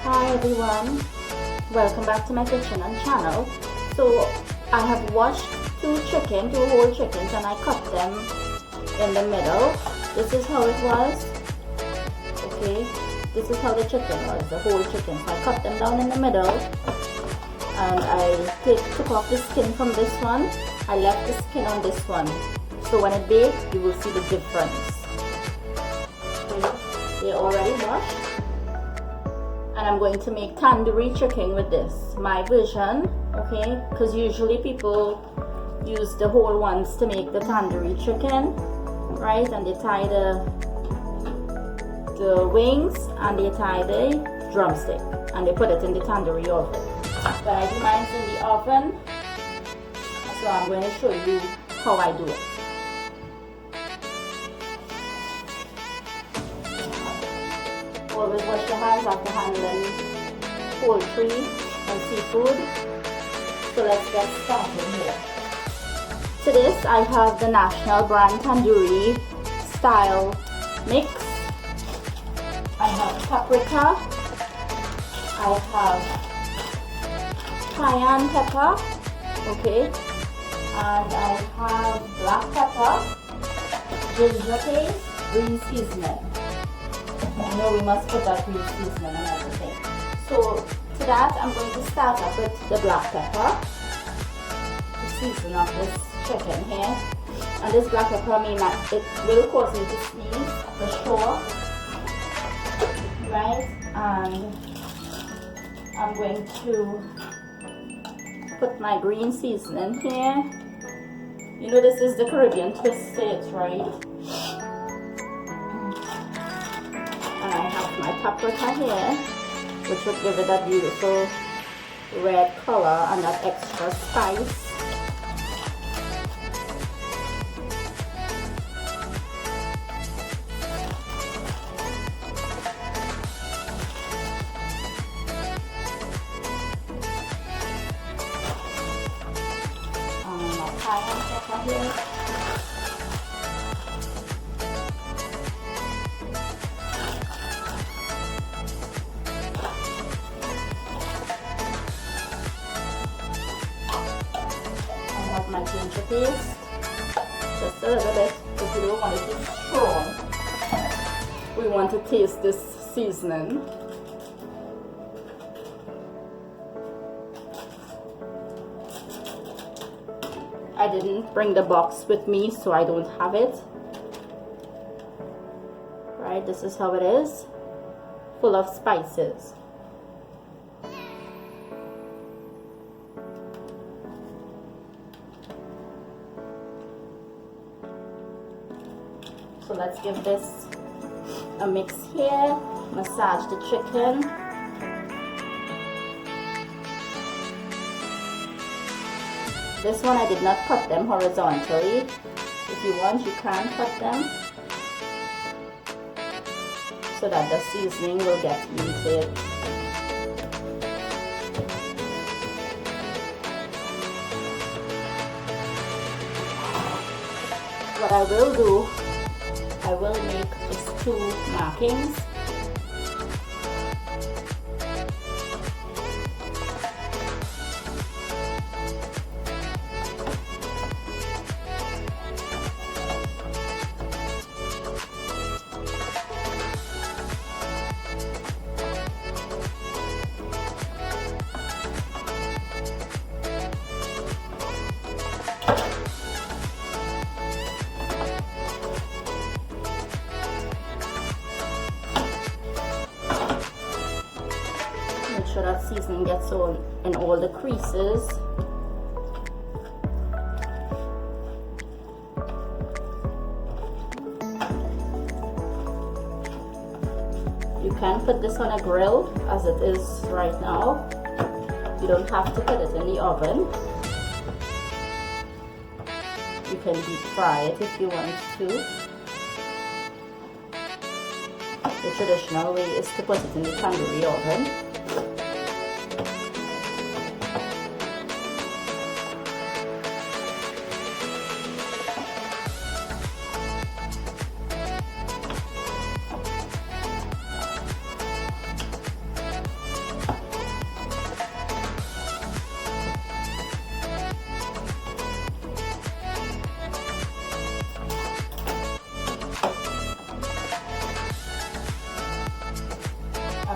Hi everyone, welcome back to my kitchen and channel. So I have washed two whole chickens, and I cut them in the middle. This is how it was. Okay, this is how the chicken was, the whole chicken. So I cut them down in the middle, and I took off the skin from this one. I left the skin on this one. So when it bakes, you will see the difference. Okay, they're already washed. And I'm going to make tandoori chicken with this, my version, okay, because usually people use the whole ones to make the tandoori chicken, right? And they tie the wings and they tie the drumstick and they put it in the tandoori oven. But I do mine in the oven, so I'm going to show you how I do it. Always wash your hands after handling poultry and seafood. So let's get started here. To this I have the national brand tandoori style mix. I have paprika. I have cayenne pepper. Okay. And I have black pepper, ginger paste, green seasoning. I know we must put that green seasoning and everything. So to that I'm going to start up with the black pepper to season up this chicken here. And this black pepper it will cause me to sneeze for sure. Right? And I'm going to put my green seasoning here. You know this is the Caribbean twist to it, right? I have my paprika here, which would give it that beautiful red color and that extra spice. And my cayenne pepper here. My ginger paste, just a little bit, because we don't want it to strong. We want to taste this seasoning. I didn't bring the box with me, so I don't have it. Right, this is how it is, full of spices. So let's give this a mix here, massage the chicken. This one I did not cut them horizontally. If you want, you can cut them so that the seasoning will get into it. What I will do, I will make these two markings. Make sure that seasoning gets in all the creases. You can put this on a grill as it is right now. You don't have to put it in the oven. You can deep fry it if you want to. The traditional way is to put it in the tandoori oven.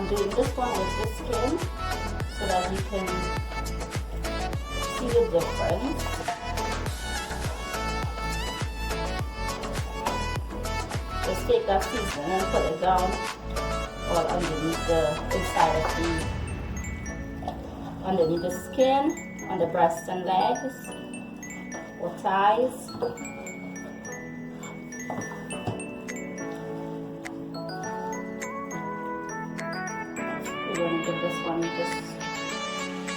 I'm doing this one with the skin so that you can see the difference. Just take that seasoning and put it down all underneath the inside of underneath the skin, on the breasts and legs or thighs. We're going to give this one just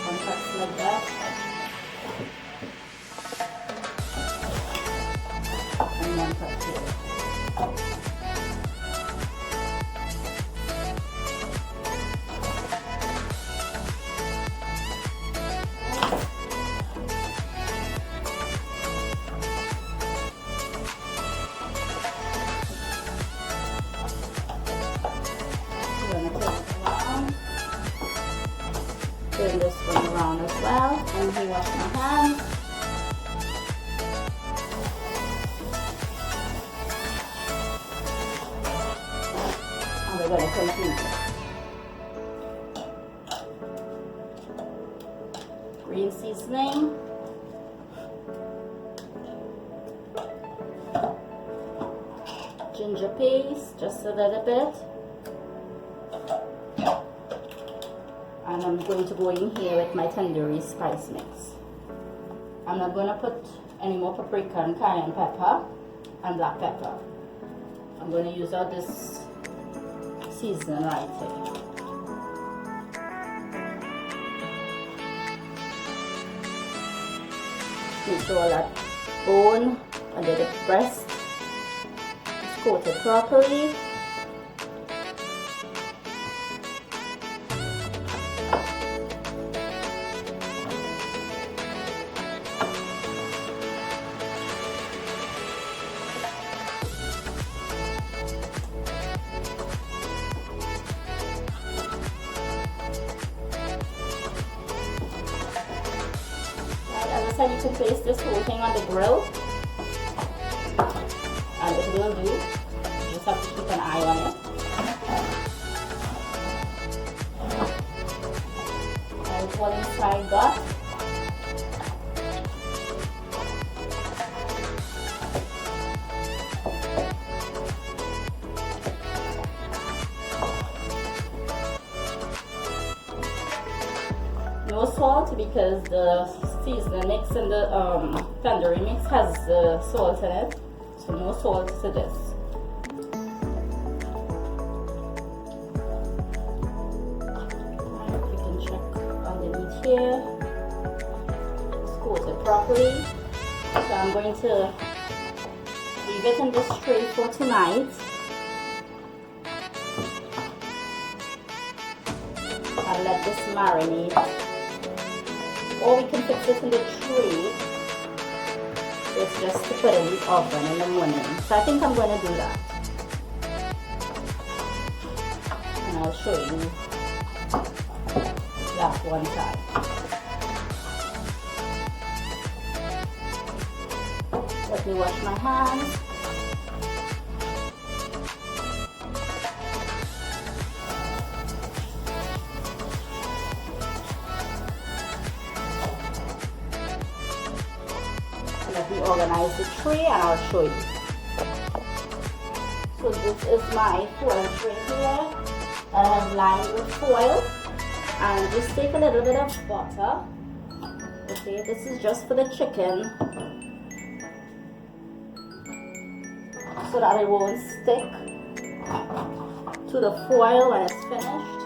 one touch like that. And one touch here. Turn this one around as well, and he wash my hands. And we're going to continue. Green seasoning. Ginger paste, just a little bit. And I'm going to go in here with my tandoori spice mix. I'm not going to put any more paprika and cayenne pepper and black pepper. I'm going to use all this seasoning right here. Make sure that bone under the breast is coated properly. You can place this whole thing on the grill and it will do. You just have to keep an eye on it. And one inside gut. No salt because the seasoning mix and the tandoori mix has salt in it, so no salt to this. Right, you can check underneath here. It's coated properly. So I'm going to leave it in this tray for tonight. And let this marinate. Or we can fix it in the tray. It's just to put in the oven in the morning. So I think I'm going to do that. And I'll show you that one side. Let me wash my hands. Let me organize the tray and I'll show you. So this is my foil tray here that I have lined with foil, and just take a little bit of butter. Okay, this is just for the chicken so that it won't stick to the foil when it's finished.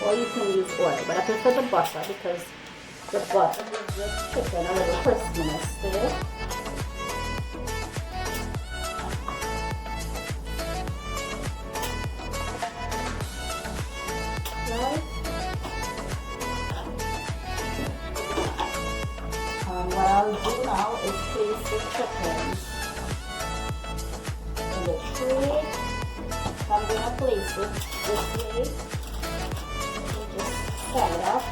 Or you can use oil, but I prefer the butter because the butter gives the chicken a little crispiness to it. Right? And what I'll do now is place the chicken in the tray. I'm going to place it this way. Just set it up.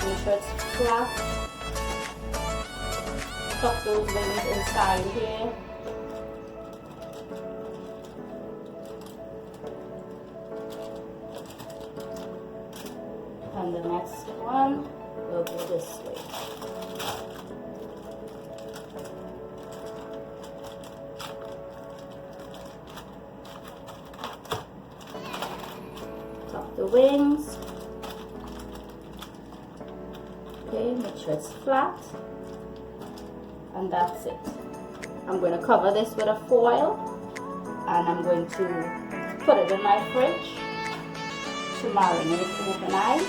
Make sure it's flat. tuck those wings inside here. And the next one will go this way. Tuck the wings. Okay, make sure it's flat. And that's it. I'm going to cover this with a foil and I'm going to put it in my fridge to marinate overnight.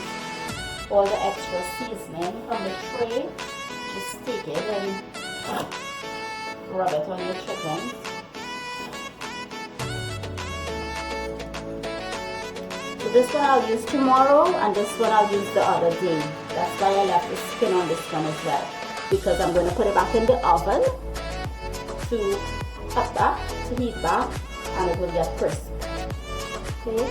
All the extra seasoning from the tray, just take it and rub it on your chicken. So this one I'll use tomorrow and this one I'll use the other day. That's why I left the skin on this one as well, because I'm going to put it back in the oven to heat back, and it will get crisp. Okay.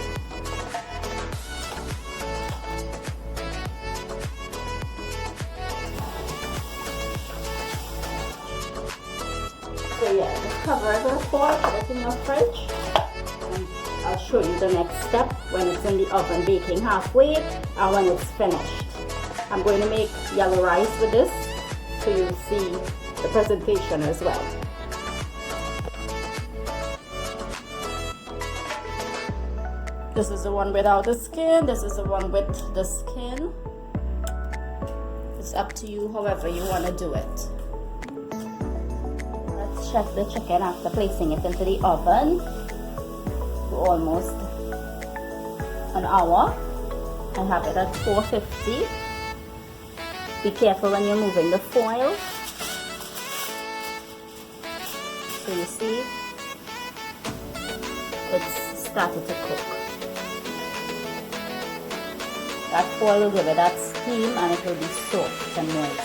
So yeah, just cover it with foil, put it in your fridge, and I'll show you the next step when it's in the oven baking halfway and when it's finished. I'm going to make yellow rice with this, so you'll see the presentation as well. This is the one without the skin, this is the one with the skin. It's up to you however you want to do it. Let's check the chicken after placing it into the oven for almost an hour. I have it at 450. Be careful when you're moving the foil. So you see, it's started to cook. That foil will give it that steam and it will be soft and moist.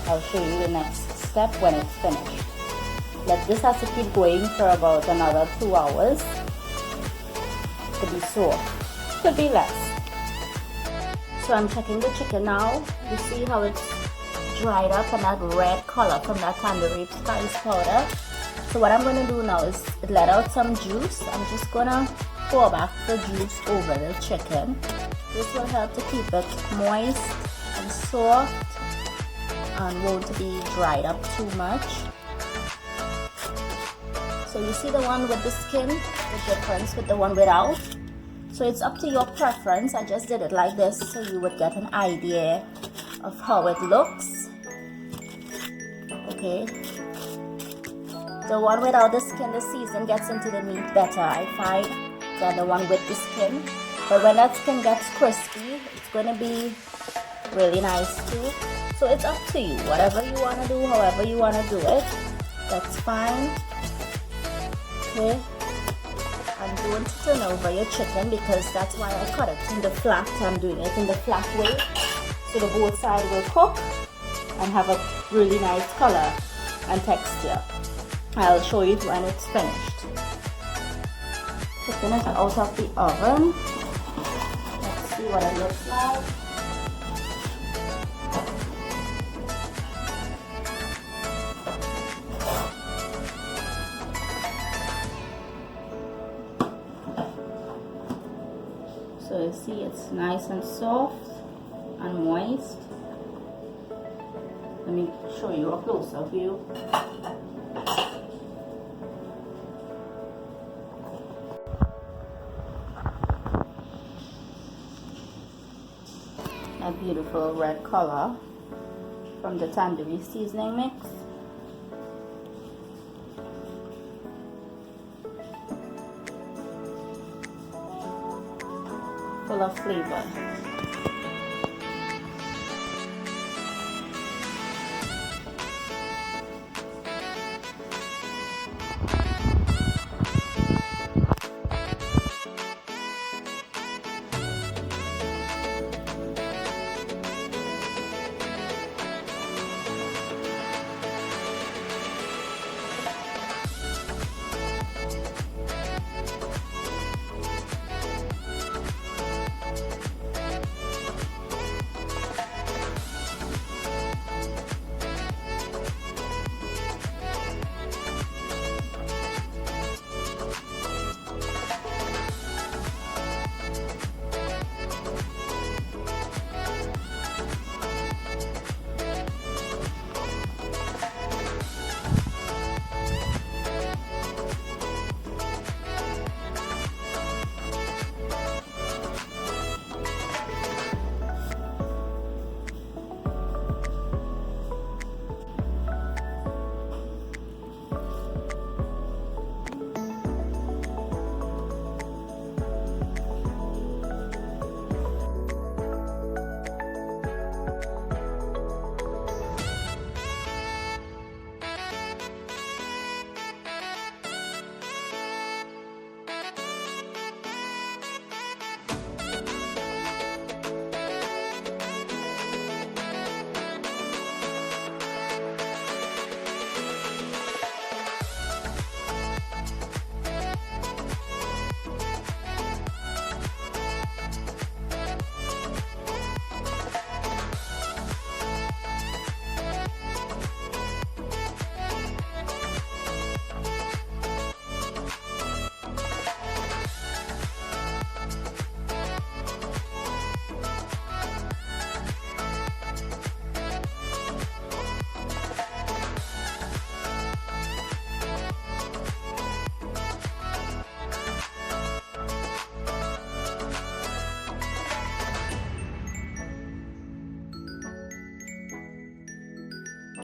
I'll show you the next step when it's finished. This has to keep going for about another 2 hours to be soft. Could be less. So I'm checking the chicken now. You see how it's dried up and that red color from that tandoori spice powder. So what I'm going to do now is let out some juice. I'm just going to pour back the juice over the chicken. This will help to keep it moist and soft and won't be dried up too much. So you see the one with the skin, the difference with the one without. So it's up to your preference. I just did it like this so you would get an idea of how it looks. Okay. The one without the skin, the season gets into the meat better, I find, than the one with the skin. But when that skin gets crispy, it's going to be really nice too. So it's up to you. Whatever you want to do, however you want to do it, that's fine. Okay. And don't turn over your chicken because that's why I cut it in the flat. I'm doing it in the flat way. So the both sides will cook and have a really nice color and texture. I'll show you when it's finished. Chicken is out of the oven. Let's see what it looks like. So you see it's nice and soft and moist. Let me show you a closer view. A beautiful red color from the tandoori seasoning mix. Full of flavor.